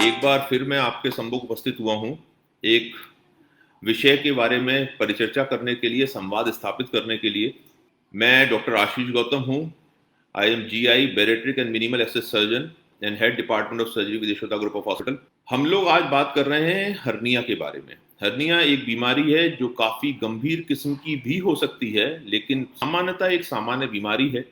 एक बार फिर मैं आपके सम्मुख उपस्थित हुआ हूँ एक विषय के बारे में परिचर्चा करने के लिए, संवाद स्थापित करने के लिए। मैं डॉक्टर आशीष गौतम हूँ। I am GI bariatric and minimal access surgeon and head department of surgery with Yashoda group of hospital. हम लोग आज बात कर रहे हैं हर्निया के बारे में। हर्निया एक बीमारी है जो काफी गंभीर किस्म की भी हो सकती है, लेकिन सामान्यतः एक सामान्य बीमारी है।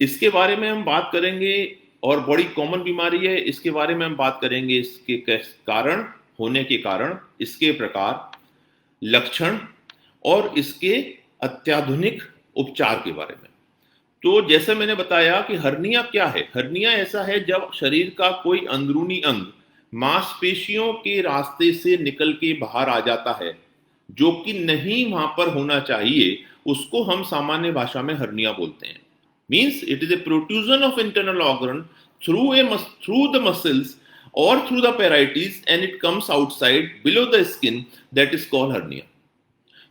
इसके बारे में हम बात करेंगे और बड़ी कॉमन बीमारी है। इसके बारे में हम बात करेंगे, इसके कारण, होने के कारण, इसके प्रकार, लक्षण और इसके अत्याधुनिक उपचार के बारे में। तो जैसे मैंने बताया कि हर्निया क्या है। हर्निया ऐसा है जब शरीर का कोई अंदरूनी अंग मांसपेशियों के रास्ते से निकल के बाहर आ जाता है, जो कि नहीं वहां पर होना चाहिए। उसको हम सामान्य भाषा में हर्निया बोलते हैं। Means it is a protrusion of internal organ through the muscles or through the parietes, and it comes outside below the skin. That is called hernia.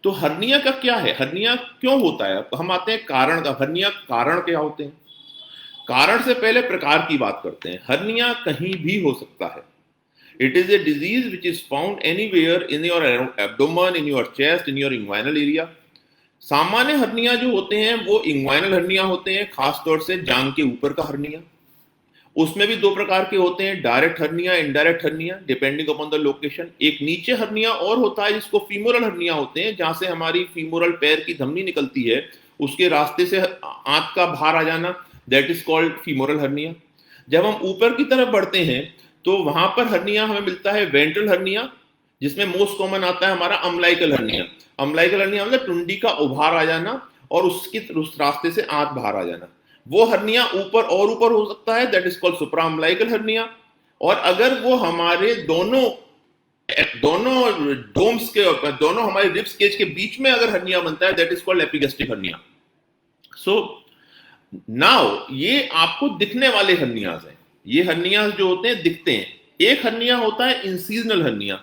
तो हर्निया का क्या है, हर्निया क्यों होता है? हम आते हैं कारण का। हर्निया कारण क्या होते हैं? कारण से पहले प्रकार की बात करते हैं। हर्निया कहीं भी हो सकता है। It is a disease which is found anywhere in your abdomen, in your chest, in your inguinal area. सामान्य हर्निया जो होते हैं वो इंग्वाइनल हर्निया होते हैं, खासतौर से जांघ के ऊपर का हर्निया। उसमें भी दो प्रकार के होते हैं, direct hernia, indirect hernia, depending upon the location. एक नीचे हर्निया और होता है जिसको फीमोरल हर्निया होते हैं, जहां से हमारी फीमोरल पैर की धमनी निकलती है, उसके रास्ते से आंत का बाहर आ जाना, that is called femoral hernia. जब हम ऊपर की तरफ बढ़ते हैं तो वहां पर हर्निया हमें मिलता है वेंट्रल हर्निया, जिसमें मोस्ट कॉमन आता है हमारा अम्बलाइकल हर्निया। अम्बलाइकल हर्निया मतलब टुंडी का उभार आ जाना और उस रास्ते से आंत बाहर आ जाना। वो हर्निया ऊपर हो सकता है, that is called supra umbilical hernia. और अगर वो हमारे दोनों डोम्स के, दोनों हमारे रिब्स केज के बीच में अगर हर्निया बनता है, that is called epigastric hernia. So now ये आपको दिखने वाले हर्नियाज हैं। ये हर्नियाज जो होते हैं दिखते हैं। एक हर्निया होता है इंसीजनल हर्निया,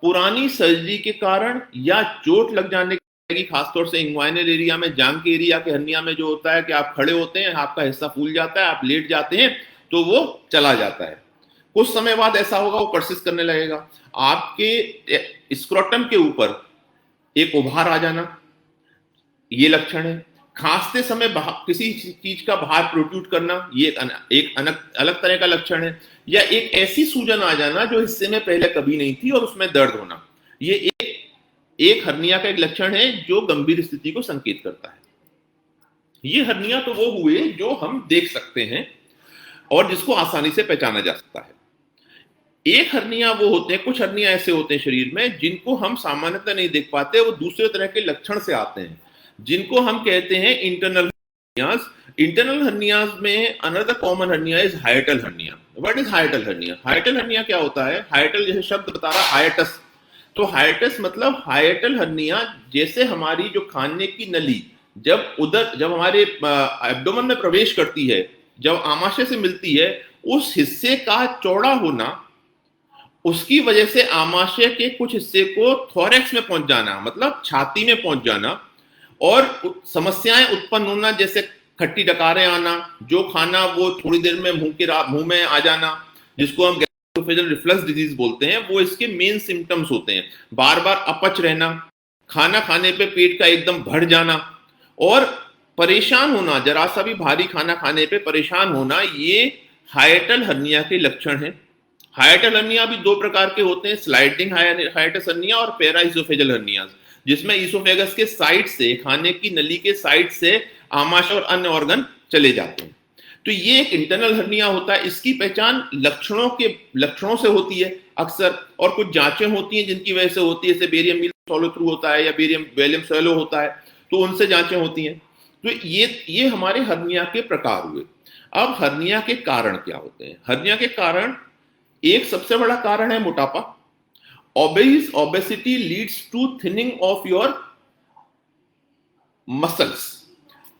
पुरानी सर्जरी के कारण या चोट लग जाने की, खासतौर से इंग्वाइनल एरिया में, जांघ के एरिया के हर्निया में जो होता है कि आप खड़े होते हैं, आपका हिस्सा फूल जाता है, आप लेट जाते हैं तो वो चला जाता है। कुछ समय बाद ऐसा होगा, वो परसिस्ट करने लगेगा। आपके स्क्रोटम के ऊपर एक उभार आ जाना, ये लक्षण है। खांसते समय किसी चीज का बाहर प्रोट्रूड करना, ये एक अलग तरह का लक्षण है। या एक ऐसी सूजन आ जाना जो हिस्से में पहले कभी नहीं थी और उसमें दर्द होना, ये एक हर्निया का एक लक्षण है जो गंभीर स्थिति को संकेत करता है। ये हर्निया तो वो हुए जो हम देख सकते हैं और जिसको आसानी से पहचाना जा सकता है। एक हर्निया वो होते हैं, कुछ हर्निया ऐसे होते हैं शरीर में जिनको हम सामान्यतः नहीं देख पाते, वो दूसरे तरह के लक्षण से आते हैं, जिनको हम कहते हैं इंटरनल हर्नियाज। इंटरनल हर्नियाज में another common hernia is हाइटल hernia. What is हाइटल hernia? हाइटल hernia क्या होता है? हाइटल जैसे शब्द बता रहा, हाइटस। तो हाइटस मतलब हाइटल हर्निया, जैसे हमारी जो खाने की नली जब हमारे एब्डोमेन में प्रवेश करती है, जब आमाशय से मिलती है, उस हिस्से का चौड़ा होना, उसकी वजह से आमाशय के कुछ हिस्से को थोरैक्स में पहुंच जाना, मतलब छाती में पहुंच जाना, और समस्याएं उत्पन्न होना, जैसे खट्टी डकारें आना, जो खाना वो थोड़ी देर में मुंह में आ जाना, जिसको हम गैस्ट्रोएसोफेजियल रिफ्लक्स डिजीज बोलते हैं, वो इसके मेन सिम्टम्स होते हैं। बार बार अपच रहना, खाना खाने पे पेट का एकदम भर जाना और परेशान होना, जरा सा भी भारी खाना खाने पे परेशान होना, ये हाइटल हर्निया के लक्षण है। हाइटल हर्निया भी दो प्रकार के होते हैं, स्लाइडिंग हाइटस हर्निया और पैराइसोफेजियल हर्निया, जिसमें ईसोफेगस के साइड से, खाने की नली के साइड से आमाशय और अन्य ऑर्गन चले जाते हैं। तो ये एक इंटरनल हर्निया होता है। इसकी पहचान लक्षणों से होती है अक्सर, और कुछ जांचें होती हैं जिनकी वजह से होती है, जैसे बेरियम मील फॉलो थ्रू होता है या बेरियम स्वेलो होता है, तो उनसे जांचें होती हैं। तो ये हमारे हर्निया के प्रकार हुए। अब हर्निया के कारण क्या होते हैं? हर्निया के कारण, एक सबसे बड़ा कारण है मोटापा। Obesity leads to thinning of your muscles।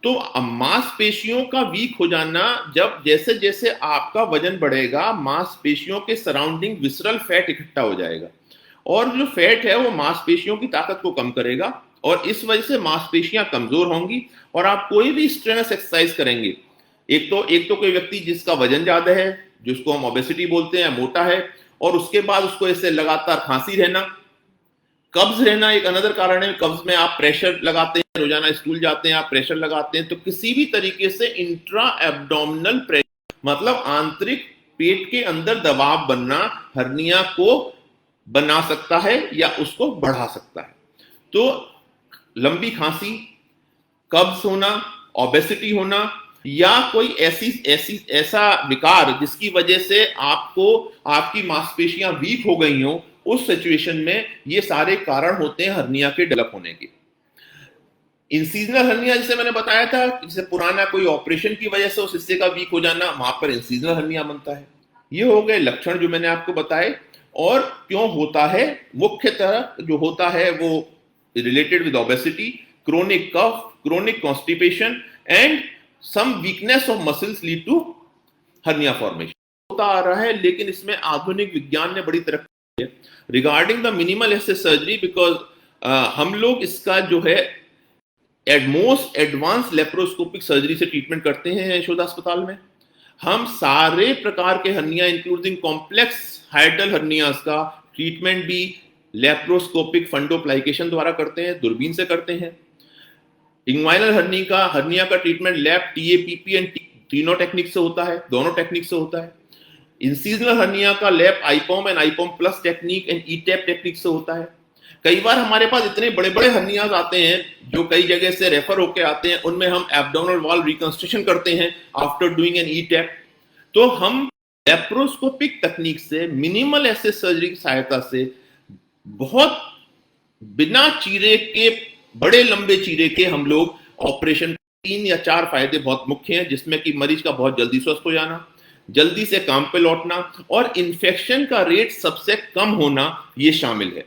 तो मांसपेशियों का वीक हो जाना, जब जैसे जैसे आपका वजन बढ़ेगा, मांसपेशियों के सराउंडिंग विसरल फैट इकट्ठा हो जाएगा, और जो फैट है वो मांसपेशियों की ताकत को कम करेगा, और इस वजह से मांसपेशियां कमजोर होंगी। और आप कोई भी स्ट्रेनस एक्सरसाइज करेंगे, एक तो कोई व्यक्ति जिसका वजन ज्यादा है, जिसको हम ओबेसिटी बोलते हैं, मोटा है, और उसके बाद उसको ऐसे लगातार खांसी रहना, कब्ज रहना एक अनदर कारण है। कब्ज में आप प्रेशर लगाते हैं, रोजाना स्कूल जाते हैं, आप प्रेशर लगाते हैं, तो किसी भी तरीके से इंट्रा एब्डोमिनल प्रेशर मतलब आंतरिक पेट के अंदर दबाव बनना हर्निया को बना सकता है या उसको बढ़ा सकता है। तो लंबी खांसी, कब्ज होना, ओबेसिटी होना या कोई ऐसा विकार जिसकी वजह से आपको आपकी मांसपेशियां वीक हो गई हो, उस सिचुएशन में ये सारे कारण होते हैं हर्निया के डेवलप होने के। इंसीजनल हर्निया जैसे मैंने बताया था, जैसे पुराना कोई ऑपरेशन की वजह से उस हिस्से का वीक हो जाना, वहां पर इंसीजनल हर्निया बनता है। ये हो गए लक्षण जो मैंने आपको बताए। और क्यों होता है, मुख्यतः जो होता है वो related with obesity, chronic cough, chronic constipation and some weakness of muscles lead to hernia formation होता आ रहा है। लेकिन इसमें आधुनिक विज्ञान ने बड़ी तरक्की की है regarding the minimal access surgery, because हम लोग इसका जो है मोस्ट एडवांस लेप्रोस्कोपिक सर्जरी से ट्रीटमेंट करते हैं यशोदा अस्पताल में। हम सारे प्रकार के hernia including complex hiatal hernias का ट्रीटमेंट भी लेप्रोस्कोपिक फंडोप्लाइकेशन द्वारा करते हैं, दूरबीन से करते हैं। इंग्वाइनल हर्निया का ट्रीटमेंट लैप टीएपीपी एंड तीनों टेक्निक से होता है, दोनों टेक्निक से होता है। इंसीजनल हर्निया का lap IPOM and आईपॉम plus technique and ईटैप technique से होता है। कई बार हमारे पास इतने बड़े बड़े हर्नियाज आते हैं जो कई जगह से रेफर होके आते हैं, उनमें हम एब्डोमिनल वॉल रिकंस्ट्रक्शन करते हैं आफ्टर डूइंग एन ईटैप। तो हम लेप्रोस्कोपिक तकनीक से मिनिमल एसेस सर्जरी की सहायता से बहुत बिना चीरे के, बड़े लंबे चीरे के हम लोग ऑपरेशन, 3 या 4 फायदे बहुत मुख्य हैं, जिसमें कि मरीज का बहुत जल्दी स्वस्थ हो जाना, जल्दी से काम पे लौटना और इन्फेक्शन का रेट सबसे कम होना, ये शामिल है।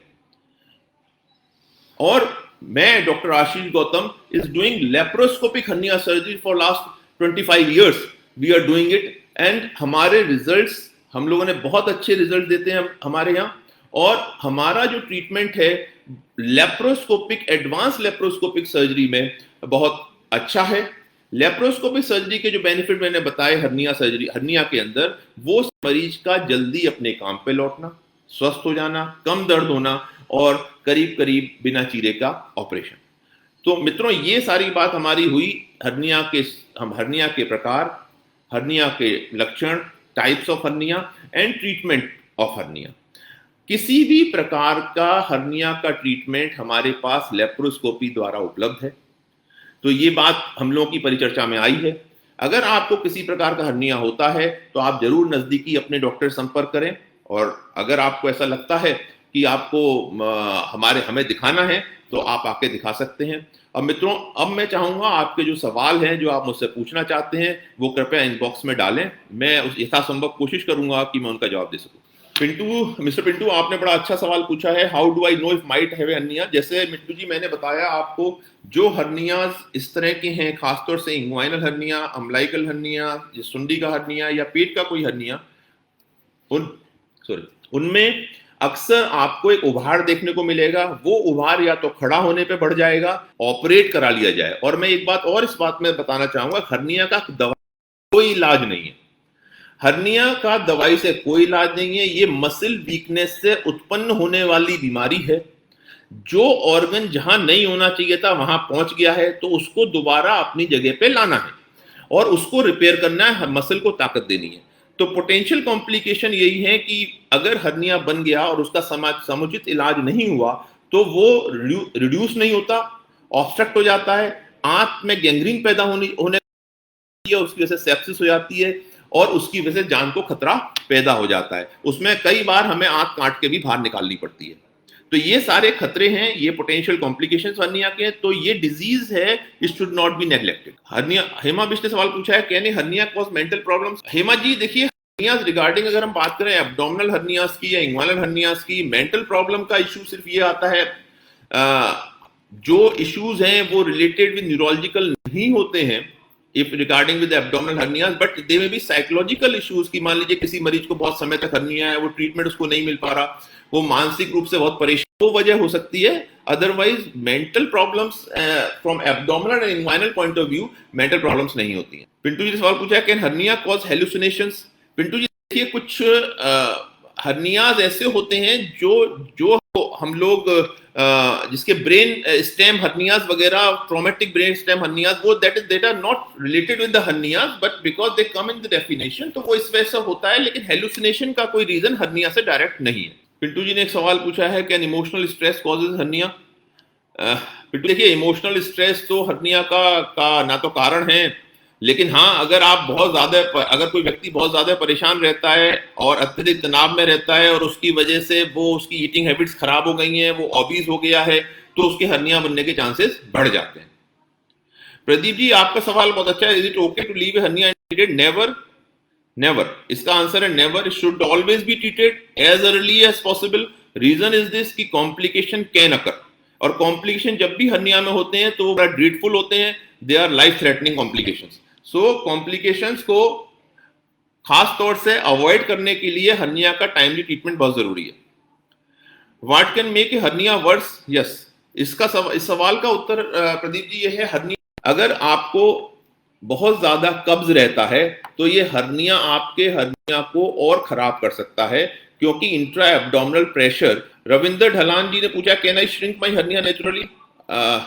और मैं doctor Ashish Gautam is doing laparoscopic hernia surgery for last 25 years. We are doing it and हमारे रिजल्ट्स, हम लोगों ने बहुत अच्छे रिजल्ट देते हैं हमारे यहाँ। और हमारा जो ट्रीटमेंट है लेप्रोस्कोपिक, एडवांस लेप्रोस्कोपिक सर्जरी में बहुत अच्छा है। लेप्रोस्कोपिक सर्जरी के जो बेनिफिट मैंने बताए हर्निया के अंदर, वो मरीज का जल्दी अपने काम पे लौटना, स्वस्थ हो जाना, कम दर्द होना और करीब करीब बिना चीरे का ऑपरेशन। तो मित्रों, ये सारी बात हमारी हुई हर्निया के प्रकार, हर्निया के लक्षण, types of hernia and treatment of hernia. किसी भी प्रकार का हर्निया का ट्रीटमेंट हमारे पास लेप्रोस्कोपी द्वारा उपलब्ध है। तो ये बात हम लोगों की परिचर्चा में आई है। अगर आपको किसी प्रकार का हर्निया होता है तो आप जरूर नजदीकी अपने डॉक्टर संपर्क करें। और अगर आपको ऐसा लगता है कि आपको हमें दिखाना है तो आप आके दिखा सकते हैं। अब मित्रों, अब मैं चाहूंगा आपके जो सवाल हैं, जो आप मुझसे पूछना चाहते हैं, वो कृपया इनबॉक्स में डालें। मैं उस यथासंभव कोशिश करूंगा कि मैं उनका जवाब दे सकूं। मिस्टर पिंटू, आपने बड़ा अच्छा सवाल पूछा है, how do I know if might have hernia. जैसे मिट्टू जी, मैंने बताया आपको, जो हर्नियाज इस तरह के हैं, खासतौर से इंग्वाइनल हर्निया, अम्बलाइकल हर्निया, सुंडी का हर्निया या पेट का कोई हर्निया, उनमें अक्सर आपको एक उभार देखने को मिलेगा। वो उभार या तो खड़ा होने पे बढ़ जाएगा, ऑपरेट करा लिया जाए। और मैं एक बात और इस बात में बताना चाहूंगा, हर्निया का दवा कोई इलाज नहीं है। हर्निया का दवाई से कोई इलाज नहीं है। ये मसल वीकनेस से उत्पन्न होने वाली बीमारी है। जो ऑर्गन जहां नहीं होना चाहिए था वहां पहुंच गया है, तो उसको दोबारा अपनी जगह पे लाना है और उसको रिपेयर करना है, मसल को ताकत देनी है। तो पोटेंशियल कॉम्प्लिकेशन यही है कि अगर हर्निया बन गया और उसका समुचित इलाज नहीं हुआ तो वो रिड्यूस नहीं होता, ऑब्स्ट्रक्ट हो जाता है, आंत में गैंग्रीन पैदा होने उसकी वजह से सेप्सिस हो जाती है और उसकी वजह से जान को खतरा पैदा हो जाता है। उसमें कई बार हमें आंत काट के भी बाहर निकालनी पड़ती है। तो ये सारे खतरे हैं, ये पोटेंशियल कॉम्प्लिकेशंस हर्निया के। तो ये डिजीज है, it should not be neglected. Hernia, Hema Bisht ने सवाल पूछा है, can a hernia cause mental problems. Hema ji, देखिए, हर्नियाज रिगार्डिंग अगर हम बात करें एब्डोमिनल हर्नियाज की या इंग्वाइनल हर्नियाज की, मेंटल प्रॉब्लम का इशू सिर्फ ये आता है, जो इश्यूज हैं वो रिलेटेड विद न्यूरोलॉजिकल नहीं होते हैं if regarding with the abdominal hernias, but they may be psychological issues कि मान लीजिए किसी मरीज को बहुत समय तक हर्निया है, वो ट्रीटमेंट उसको नहीं मिल पा रहा, वो मानसिक रूप से बहुत परेशान, वो वजह हो सकती है। Otherwise mental problems from abdominal and inguinal point of view mental problems नहीं होती हैं। पिंटू जी ने सवाल पूछा है, can hernia cause hallucinations. Pintu ji, देखिए, कुछ हर्नियाज ऐसे होते हैं जो जो हम लोग जिसके ब्रेन स्टेम हर्नियाज वगैरह, ट्रॉमेटिक ब्रेन स्टेम हर्नियाज, वो that are not related with the hernias but because they come in the definition, तो वो इस वजह से होता है, लेकिन हेलुसिनेशन का कोई रीजन हर्निया से डायरेक्ट नहीं है। पिंटू जी ने एक सवाल पूछा है, can emotional stress causes hernia? Pintu देखिए, इमोशनल स्ट्रेस तो हर्निया का ना तो कारण है, लेकिन हाँ, अगर आप बहुत ज्यादा, अगर कोई व्यक्ति बहुत ज्यादा परेशान रहता है और अत्यधिक तनाव में रहता है और उसकी वजह से वो उसकी ईटिंग हैबिट्स खराब हो गई हैं, वो ऑबीज हो गया है, तो उसके हर्निया बनने के चांसेस बढ़ जाते हैं। प्रदीप जी, आपका सवाल बहुत अच्छा है, is it okay to leave a hernia untreated? Never, never. इसका आंसर है never. It should always be treated as early as possible. Reason is this कि कॉम्प्लिकेशन कैन अकर, और कॉम्प्लिकेशन जब भी हर्निया में होते हैं तो वो बड़ा ड्रीडफुल होते हैं, they our life threatening complications. So complications को खास तौर से अवॉइड करने के लिए हर्निया का टाइमली ट्रीटमेंट बहुत जरूरी है। What can make a hernia worse? Yes, इस सवाल का उत्तर प्रदीप जी ये है, हर्निया, अगर आपको बहुत ज्यादा कब्ज रहता है तो ये हर्निया आपके हर्निया को और खराब कर सकता है, क्योंकि इंट्रा एब्डोमिनल प्रेशर। रविंदर ढलान जी ने पूछा, can I shrink my hernia naturally?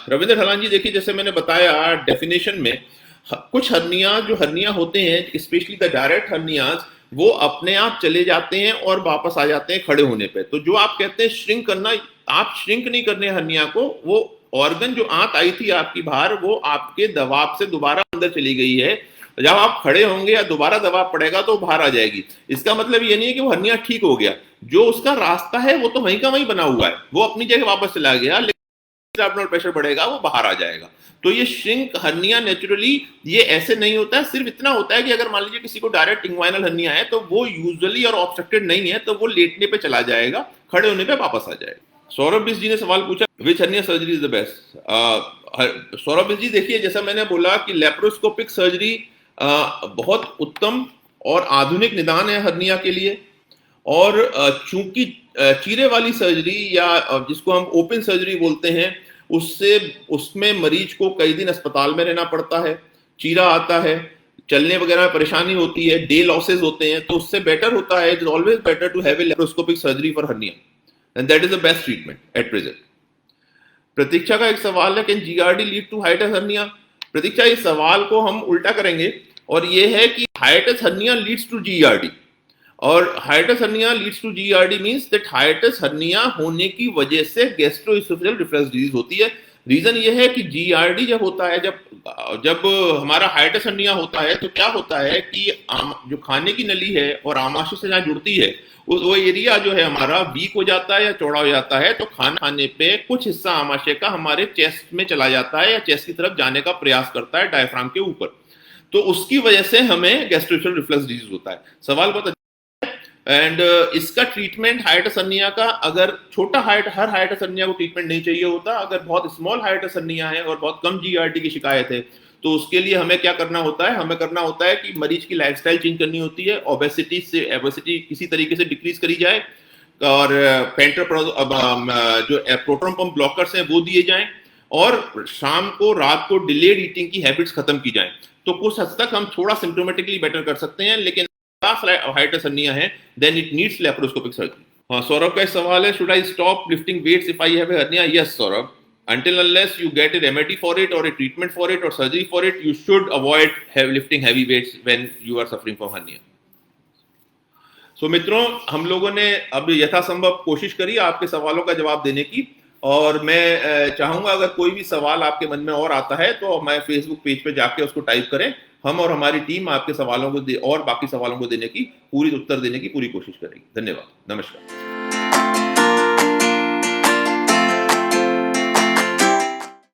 Ravinder ढलान जी देखिए, जैसे मैंने बताया डेफिनेशन में, कुछ हर्निया जो हर्निया होते हैं, स्पेशली द डायरेक्ट हर्नियाज, वो अपने आप चले जाते हैं और वापस आ जाते हैं खड़े होने पे। तो जो आप कहते हैं श्रिंक करना, आप श्रिंक नहीं करने हर्निया को, वो ऑर्गन जो आंत आई थी आपकी बाहर, वो आपके दबाव से दोबारा अंदर चली गई है, जब आप खड़े होंगे या दोबारा दबाव पड़ेगा तो बाहर आ जाएगी। इसका मतलब ये नहीं है कि वो हर्निया ठीक हो गया, जो उसका रास्ता है वो तो वहीं का वहीं बना हुआ है, वो अपनी जगह वापस चला गया, लेकिन ब्लड प्रेशर बढ़ेगा, वो बाहर आ जाएगा। तो ये श्रिंक हर्निया नेचुरली ये ऐसे नहीं होता है। सिर्फ इतना होता है कि अगर मान लीजिए किसी को डायरेक्ट इंग्वाइनल हर्निया है तो वो यूजुअली और ऑब्स्ट्रक्टेड नहीं है, तो वो लेटने पे चला जाएगा, खड़े होने पे वापस आ जाएगा। सौरभ बिस जी ने सवाल पूछा, which hernia surgery is the best? Saurabh बिस जी देखिए, जैसा मैंने बोला कि लेप्रोस्कोपिक सर्जरी बहुत उत्तम और आधुनिक निदान है हर्निया के लिए, और चूंकि चीरे वाली सर्जरी या जिसको हम ओपन सर्जरी बोलते हैं, उसमें मरीज को कई दिन अस्पताल में रहना पड़ता है, चीरा आता है, चलने वगैरह में परेशानी होती है, डे लॉसेस होते हैं, तो उससे बेटर होता है, it is always better to have a laparoscopic surgery for hernia, and that is the best treatment at present. Pratiksha का एक सवाल है, can GERD lead to hiatus hernia? Pratiksha, इस सवाल को हम उल्टा करेंगे, और ये है कि hiatus hernia leads to GERD, और hiatus hernia leads to GERD means that hiatus hernia होने की वजह से गैस्ट्रोइसोफेजियल रिफ्लक्स डिजीज होती है। रीजन ये है कि जीआरडी जब होता है, जब हमारा हाइटस हर्निया होता है, तो क्या होता है कि जो खाने की नली है और आमाशय से जहाँ जुड़ती है, वो एरिया जो है हमारा वीक हो जाता है या चौड़ा हो जाता है, तो खाना खाने पे कुछ हिस्सा आमाशय का हमारे चेस्ट में चला जाता है या चेस्ट की तरफ जाने का प्रयास करता है डायफ्राम के ऊपर, तो उसकी वजह से हमें गैस्ट्रोइसोफेजियल रिफ्लक्स डिजीज होता है। सवाल बहुत एंड इसका ट्रीटमेंट हाइटस हर्निया का, अगर छोटा हर हाइटस हर्निया को ट्रीटमेंट नहीं चाहिए होता, अगर बहुत स्मॉल हाइटस हर्निया है और बहुत कम जीआरडी की शिकायत है, तो उसके लिए हमें क्या करना होता है, हमें करना होता है कि मरीज की लाइफस्टाइल चेंज करनी होती है, ओबेसिटी किसी तरीके से डिक्रीज करी जाए, और जो प्रोटॉन पंप ब्लॉकर्स हैं वो दिए जाएं, और शाम को रात को डिलेड ईटिंग की हैबिट्स खत्म की जाएं, तो कुछ हद तक हम थोड़ा सिम्प्टोमेटिकली बेटर कर सकते हैं। लेकिन हाइटस हर्निया है, then it needs laparoscopic surgery. हाँ, सौरभ का सवाल है, should I stop lifting weights if I have a hernia? Yes Saurabh, until unless you get a remedy for it or a treatment for it or surgery for it, you should avoid lifting heavy weights when you are suffering from hernia. So मित्रों, हम लोगों ने अब यथासंभव कोशिश करी आपके सवालों का जवाब देने की, और मैं चाहूंगा अगर कोई भी सवाल आपके मन में और आता है तो मैं फेसबुक पेज पे जाके उसको टाइप करें, हम और हमारी टीम आपके सवालों को और बाकी सवालों को देने की उत्तर देने की पूरी कोशिश करेगी। धन्यवाद, नमस्कार।